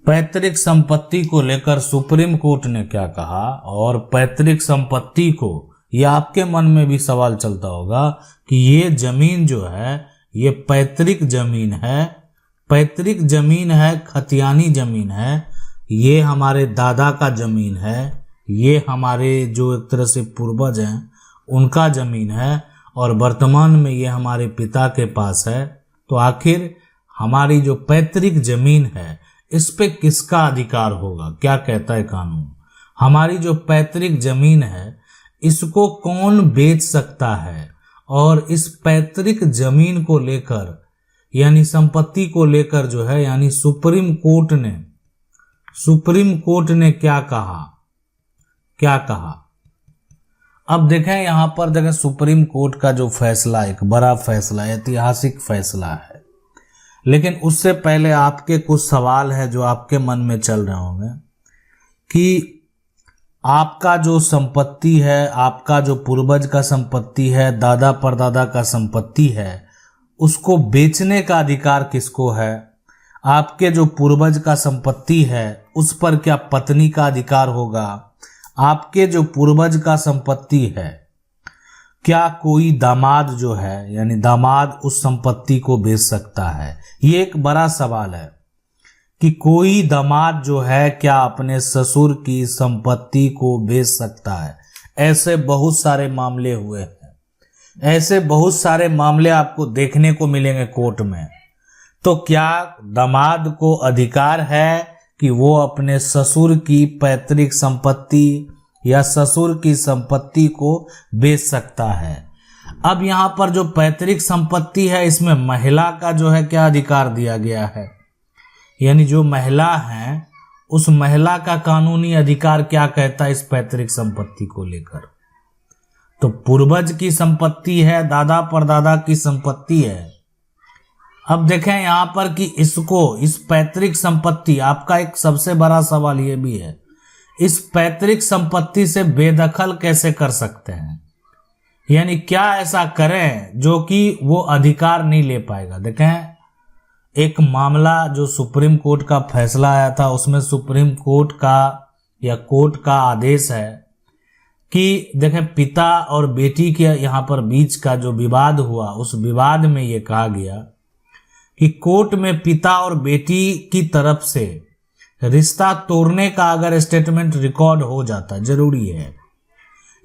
पैतृक संपत्ति को लेकर सुप्रीम कोर्ट ने क्या कहा, और पैतृक संपत्ति को, ये आपके मन में भी सवाल चलता होगा कि ये जमीन जो है ये पैतृक जमीन है, पैतृक जमीन है, खतियानी जमीन है, ये हमारे दादा का जमीन है, ये हमारे जो एक तरह से पूर्वज हैं उनका जमीन है, और वर्तमान में ये हमारे पिता के पास है। तो आखिर हमारी जो पैतृक जमीन है इस पे किसका अधिकार होगा? क्या कहता है कानून? हमारी जो पैतृक जमीन है इसको कौन बेच सकता है? और इस पैतृक जमीन को लेकर यानी संपत्ति को लेकर जो है यानी सुप्रीम कोर्ट ने क्या कहा? अब देखें यहां पर देखें सुप्रीम कोर्ट का जो फैसला, एक बड़ा फैसला, ऐतिहासिक फैसला है। लेकिन उससे पहले आपके कुछ सवाल है जो आपके मन में चल रहे होंगे कि आपका जो संपत्ति है, आपका जो पूर्वज का संपत्ति है, दादा परदादा का संपत्ति है, उसको बेचने का अधिकार किसको है? आपके जो पूर्वज का संपत्ति है उस पर क्या पत्नी का अधिकार होगा? आपके जो पूर्वज का संपत्ति है क्या कोई दामाद जो है यानी दामाद उस संपत्ति को बेच सकता है? ये एक बड़ा सवाल है कि कोई दामाद जो है क्या अपने ससुर की संपत्ति को बेच सकता है? ऐसे बहुत सारे मामले हुए हैं, ऐसे बहुत सारे मामले आपको देखने को मिलेंगे कोर्ट में। तो क्या दामाद को अधिकार है कि वो अपने ससुर की पैतृक संपत्ति या ससुर की संपत्ति को बेच सकता है? अब यहाँ पर जो पैतृक संपत्ति है इसमें महिला का जो है क्या अधिकार दिया गया है, यानी जो महिला है उस महिला का कानूनी अधिकार क्या कहता है इस पैतृक संपत्ति को लेकर? तो पूर्वज की संपत्ति है, दादा परदादा की संपत्ति है। अब देखें यहां पर कि इस पैतृक संपत्ति, आपका एक सबसे बड़ा सवाल यह भी है, इस पैतृक संपत्ति से बेदखल कैसे कर सकते हैं? यानी क्या ऐसा करें जो कि वो अधिकार नहीं ले पाएगा? देखें एक मामला जो सुप्रीम कोर्ट का फैसला आया था उसमें सुप्रीम कोर्ट का या कोर्ट का आदेश है कि देखें पिता और बेटी के यहाँ पर बीच का जो विवाद हुआ, उस विवाद में ये कहा गया कि कोर्ट में पिता और बेटी की तरफ से रिश्ता तोड़ने का अगर स्टेटमेंट रिकॉर्ड हो जाता, जरूरी है।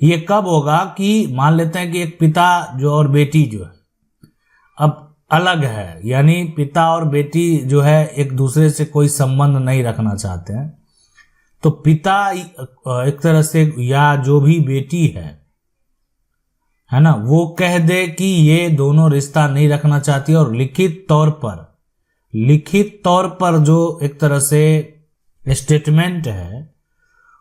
ये कब होगा कि मान लेते हैं कि एक पिता जो और बेटी जो है अब अलग है, यानी पिता और बेटी जो है एक दूसरे से कोई संबंध नहीं रखना चाहते हैं, तो पिता एक तरह से या जो भी बेटी है ना, वो कह दे कि ये दोनों रिश्ता नहीं रखना चाहती और लिखित तौर पर जो एक तरह से स्टेटमेंट है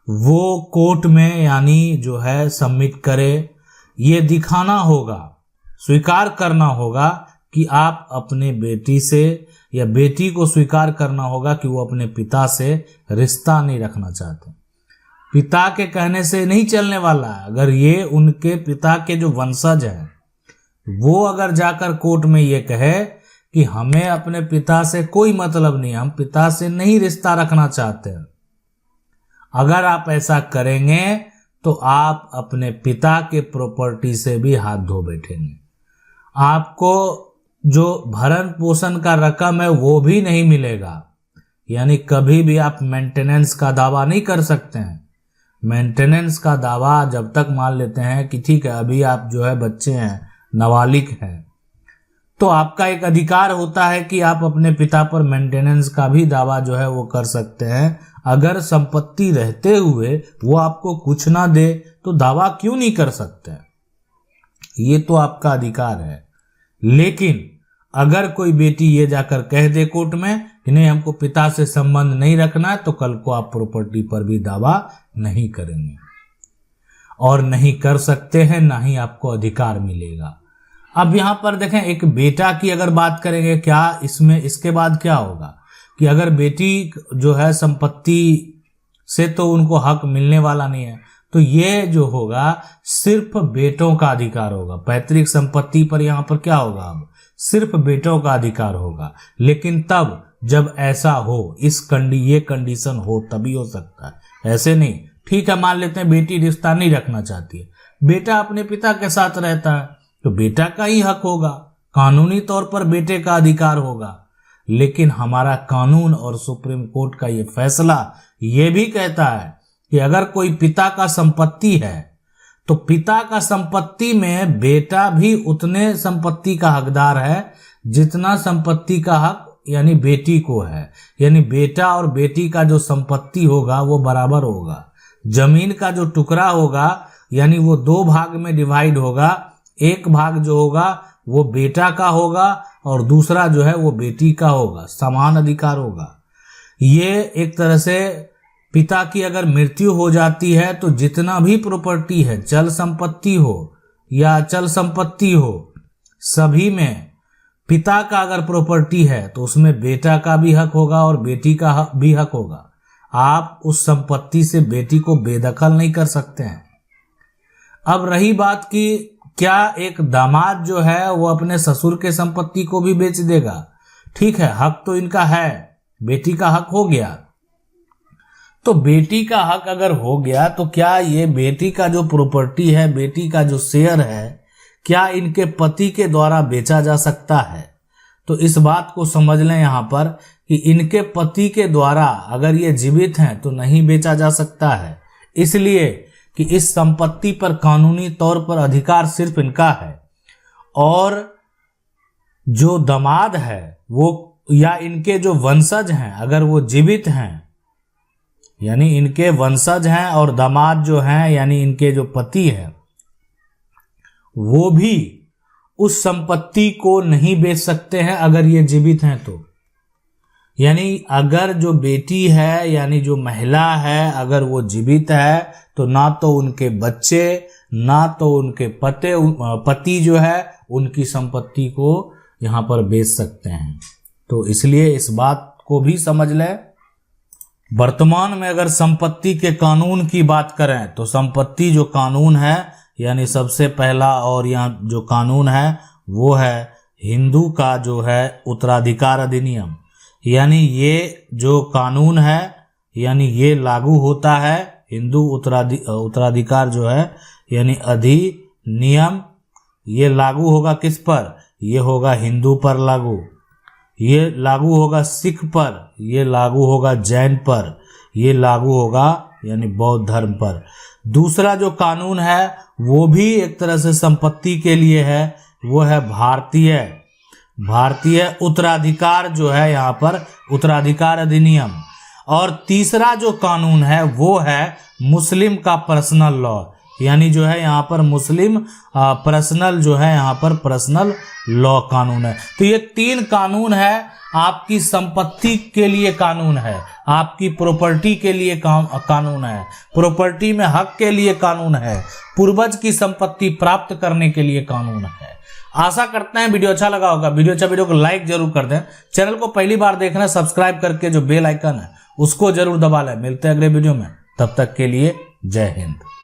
वो कोर्ट में यानी जो है सबमिट करे। ये दिखाना होगा, स्वीकार करना होगा कि आप अपने बेटी से या बेटी को स्वीकार करना होगा कि वो अपने पिता से रिश्ता नहीं रखना चाहते। पिता के कहने से नहीं चलने वाला है। अगर ये उनके पिता के जो वंशज हैं वो अगर जाकर कोर्ट में ये कहे कि हमें अपने पिता से कोई मतलब नहीं, हम पिता से नहीं रिश्ता रखना चाहते हैं, अगर आप ऐसा करेंगे तो आप अपने पिता के प्रॉपर्टी से भी हाथ धो बैठेंगे। आपको जो भरण पोषण का रकम है वो भी नहीं मिलेगा, यानी कभी भी आप मेंटेनेंस का दावा नहीं कर सकते हैं। मेंटेनेंस का दावा जब तक मान लेते हैं कि ठीक है अभी आप जो है बच्चे हैं, नाबालिग हैं, तो आपका एक अधिकार होता है कि आप अपने पिता पर मेंटेनेंस का भी दावा जो है वो कर सकते हैं। अगर संपत्ति रहते हुए वो आपको कुछ ना दे तो दावा क्यों नहीं कर सकते? ये तो आपका अधिकार है। लेकिन अगर कोई बेटी ये जाकर कह दे कोर्ट में कि नहीं हमको पिता से संबंध नहीं रखना है, तो कल को आप प्रॉपर्टी पर भी दावा नहीं करेंगे और नहीं कर सकते हैं, ना ही आपको अधिकार मिलेगा। अब यहां पर देखें एक बेटा की अगर बात करेंगे, क्या इसमें इसके बाद क्या होगा कि अगर बेटी जो है संपत्ति से तो उनको हक मिलने वाला नहीं है, तो ये जो होगा सिर्फ बेटों का अधिकार होगा। पैतृक संपत्ति पर यहां पर क्या होगा, अब सिर्फ बेटों का अधिकार होगा। लेकिन तब जब ऐसा हो, ये कंडीशन हो तभी हो सकता है, ऐसे नहीं। ठीक है, मान लेते हैं बेटी रिश्ता नहीं रखना चाहती है, बेटा अपने पिता के साथ रहता है, तो बेटा का ही हक होगा, कानूनी तौर पर बेटे का अधिकार होगा। लेकिन हमारा कानून और सुप्रीम कोर्ट का ये फैसला ये भी कहता है कि अगर कोई पिता का संपत्ति है तो पिता का संपत्ति में बेटा भी उतने संपत्ति का हकदार है जितना संपत्ति का हक यानी बेटी को है। यानी बेटा और बेटी का जो संपत्ति होगा वो बराबर होगा। जमीन का जो टुकड़ा होगा यानी वो 2 भाग में डिवाइड होगा, एक भाग जो होगा वो बेटा का होगा और दूसरा जो है वो बेटी का होगा, समान अधिकार होगा। ये एक तरह से पिता की अगर मृत्यु हो जाती है तो जितना भी प्रॉपर्टी है, चल संपत्ति हो या अचल संपत्ति हो, सभी में पिता का अगर प्रॉपर्टी है तो उसमें बेटा का भी हक होगा और बेटी का भी हक होगा। आप उस संपत्ति से बेटी को बेदखल नहीं कर सकते हैं। अब रही बात कि क्या एक दामाद जो है वो अपने ससुर के संपत्ति को भी बेच देगा? ठीक है, हक तो इनका है, बेटी का हक हो गया। तो बेटी का हक अगर हो गया तो क्या ये बेटी का जो प्रॉपर्टी है, बेटी का जो शेयर है, क्या इनके पति के द्वारा बेचा जा सकता है? तो इस बात को समझ लें यहाँ पर कि इनके पति के द्वारा अगर ये जीवित हैं तो नहीं बेचा जा सकता है, इसलिए कि इस संपत्ति पर कानूनी तौर पर अधिकार सिर्फ इनका है। और जो दामाद है वो या इनके जो वंशज हैं अगर वो जीवित हैं, यानी इनके वंशज हैं और दामाद जो हैं यानी इनके जो पति हैं, वो भी उस संपत्ति को नहीं बेच सकते हैं अगर ये जीवित हैं तो। यानी अगर जो बेटी है यानी जो महिला है अगर वो जीवित है तो ना तो उनके बच्चे ना तो उनके पति जो है उनकी संपत्ति को यहाँ पर बेच सकते हैं। तो इसलिए इस बात को भी समझ लें। वर्तमान में अगर संपत्ति के कानून की बात करें तो संपत्ति जो कानून है यानी सबसे पहला और यहाँ जो कानून है वो है हिंदू का जो है उत्तराधिकार अधिनियम। यानी ये जो कानून है यानी ये लागू होता है, हिंदू उत्तराधिकार जो है यानी अधिनियम, ये लागू होगा किस पर? ये होगा हिंदू पर लागू, ये लागू होगा सिख पर, ये लागू होगा जैन पर, ये लागू होगा यानी बौद्ध धर्म पर। दूसरा जो कानून है वो भी एक तरह से संपत्ति के लिए है, वो है भारतीय उत्तराधिकार जो है यहाँ पर उत्तराधिकार अधिनियम। और तीसरा जो कानून है वो है मुस्लिम का पर्सनल लॉ, यानी जो है यहाँ पर मुस्लिम पर्सनल जो है यहाँ पर पर्सनल लॉ कानून है। तो ये 3 कानून है, आपकी संपत्ति के लिए कानून है, आपकी प्रॉपर्टी के लिए कानून है, प्रॉपर्टी में हक के लिए कानून है, पूर्वज की संपत्ति प्राप्त करने के लिए कानून है। आशा करते हैं वीडियो अच्छा लगा होगा। वीडियो को लाइक जरूर कर दें। चैनल को पहली बार देखना, सब्सक्राइब करके जो बेल आइकन है उसको जरूर दबा लें। मिलते हैं अगले वीडियो में, तब तक के लिए जय हिंद।